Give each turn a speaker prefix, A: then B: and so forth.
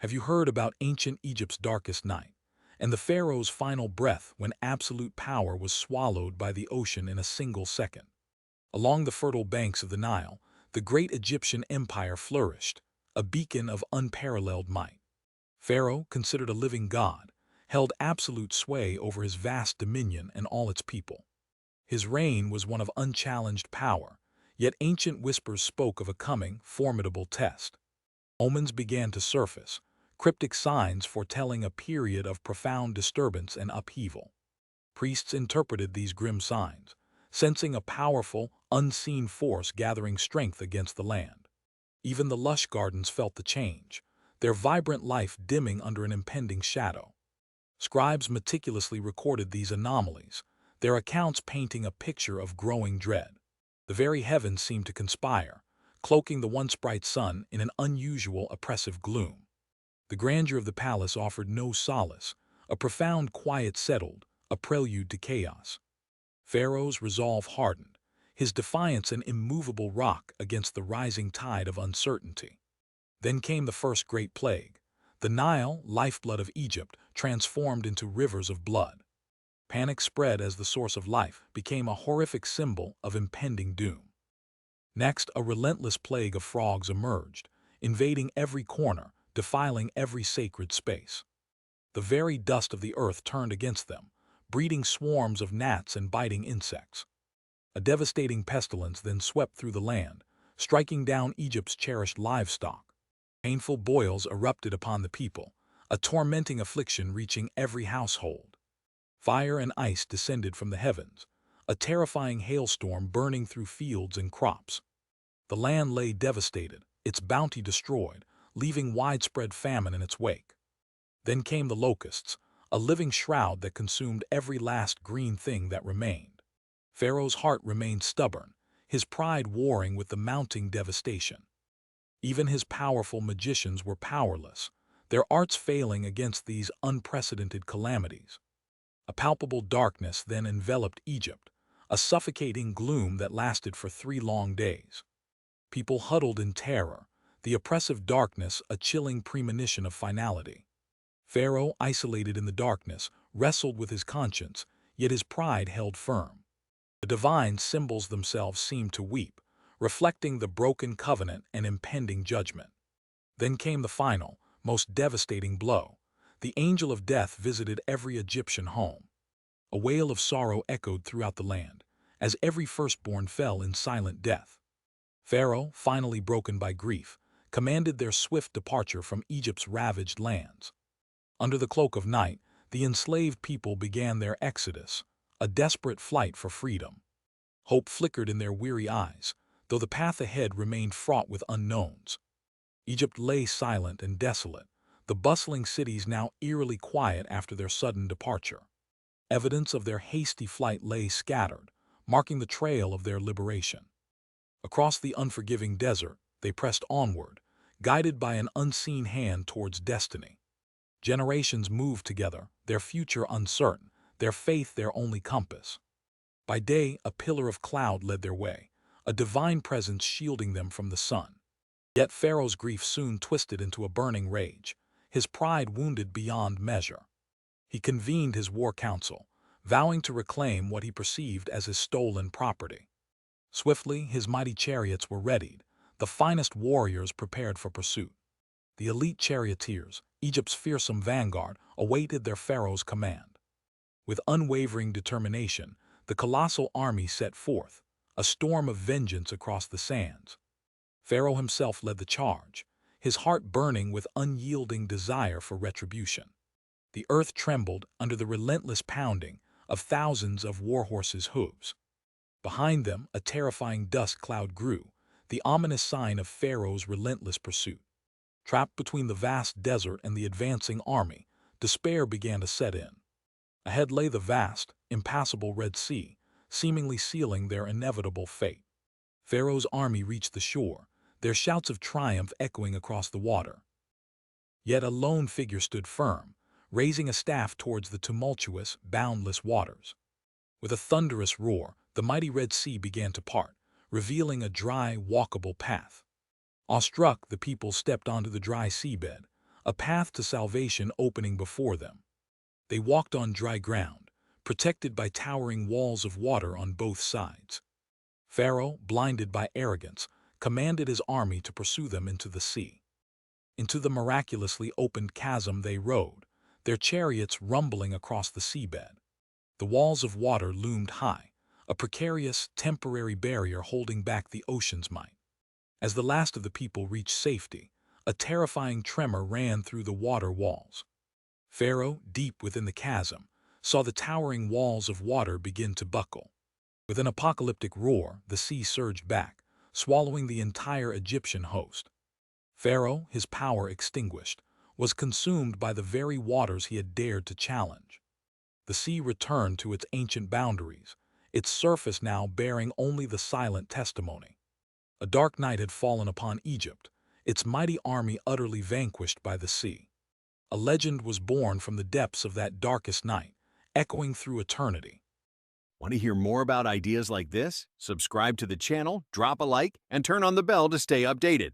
A: Have you heard about ancient Egypt's darkest night, and the pharaoh's final breath when absolute power was swallowed by the ocean in a single second? Along the fertile banks of the Nile, the great Egyptian empire flourished, a beacon of unparalleled might. Pharaoh, considered a living god, held absolute sway over his vast dominion and all its people. His reign was one of unchallenged power, yet ancient whispers spoke of a coming, formidable test. Omens began to surface, cryptic signs foretelling a period of profound disturbance and upheaval. Priests interpreted these grim signs, sensing a powerful, unseen force gathering strength against the land. Even the lush gardens felt the change, their vibrant life dimming under an impending shadow. Scribes meticulously recorded these anomalies, their accounts painting a picture of growing dread. The very heavens seemed to conspire, cloaking the once bright sun in an unusual, oppressive gloom. The grandeur of the palace offered no solace, a profound quiet settled, a prelude to chaos. Pharaoh's resolve hardened, his defiance an immovable rock against the rising tide of uncertainty. Then came the first great plague. The Nile, lifeblood of Egypt, transformed into rivers of blood. Panic spread as the source of life became a horrific symbol of impending doom. Next, a relentless plague of frogs emerged, invading every corner, defiling every sacred space. The very dust of the earth turned against them, breeding swarms of gnats and biting insects. A devastating pestilence then swept through the land, striking down Egypt's cherished livestock. Painful boils erupted upon the people, a tormenting affliction reaching every household. Fire and ice descended from the heavens, a terrifying hailstorm burning through fields and crops. The land lay devastated, its bounty destroyed, leaving widespread famine in its wake. Then came the locusts, a living shroud that consumed every last green thing that remained. Pharaoh's heart remained stubborn, his pride warring with the mounting devastation. Even his powerful magicians were powerless, their arts failing against these unprecedented calamities. A palpable darkness then enveloped Egypt, a suffocating gloom that lasted for 3 long days. People huddled in terror, the oppressive darkness a chilling premonition of finality. Pharaoh, isolated in the darkness, wrestled with his conscience, yet his pride held firm. The divine symbols themselves seemed to weep, reflecting the broken covenant and impending judgment. Then came the final, most devastating blow. The angel of death visited every Egyptian home. A wail of sorrow echoed throughout the land, as every firstborn fell in silent death. Pharaoh, finally broken by grief, commanded their swift departure from Egypt's ravaged lands. Under the cloak of night, the enslaved people began their exodus, a desperate flight for freedom. Hope flickered in their weary eyes, though the path ahead remained fraught with unknowns. Egypt lay silent and desolate, the bustling cities now eerily quiet after their sudden departure. Evidence of their hasty flight lay scattered, marking the trail of their liberation. Across the unforgiving desert, they pressed onward, guided by an unseen hand towards destiny. Generations moved together, their future uncertain, their faith their only compass. By day, a pillar of cloud led their way, a divine presence shielding them from the sun. Yet Pharaoh's grief soon twisted into a burning rage, his pride wounded beyond measure. He convened his war council, vowing to reclaim what he perceived as his stolen property. Swiftly, his mighty chariots were readied, the finest warriors prepared for pursuit. The elite charioteers, Egypt's fearsome vanguard, awaited their pharaoh's command. With unwavering determination, the colossal army set forth, a storm of vengeance across the sands. Pharaoh himself led the charge, his heart burning with unyielding desire for retribution. The earth trembled under the relentless pounding of thousands of war horses' hooves. Behind them, a terrifying dust cloud grew, the ominous sign of Pharaoh's relentless pursuit. Trapped between the vast desert and the advancing army, despair began to set in. Ahead lay the vast, impassable Red Sea, seemingly sealing their inevitable fate. Pharaoh's army reached the shore, their shouts of triumph echoing across the water. Yet a lone figure stood firm, raising a staff towards the tumultuous, boundless waters. With a thunderous roar, the mighty Red Sea began to part, revealing a dry, walkable path. Awestruck, the people stepped onto the dry seabed, a path to salvation opening before them. They walked on dry ground, protected by towering walls of water on both sides. Pharaoh, blinded by arrogance, commanded his army to pursue them into the sea. Into the miraculously opened chasm they rode, their chariots rumbling across the seabed. The walls of water loomed high, a precarious, temporary barrier holding back the ocean's might. As the last of the people reached safety, a terrifying tremor ran through the water walls. Pharaoh, deep within the chasm, saw the towering walls of water begin to buckle. With an apocalyptic roar, the sea surged back, swallowing the entire Egyptian host. Pharaoh, his power extinguished, was consumed by the very waters he had dared to challenge. The sea returned to its ancient boundaries, its surface now bearing only the silent testimony. A dark night had fallen upon Egypt, its mighty army utterly vanquished by the sea. A legend was born from the depths of that darkest night, echoing through eternity.
B: Want to hear more about ideas like this? Subscribe to the channel, drop a like, and turn on the bell to stay updated.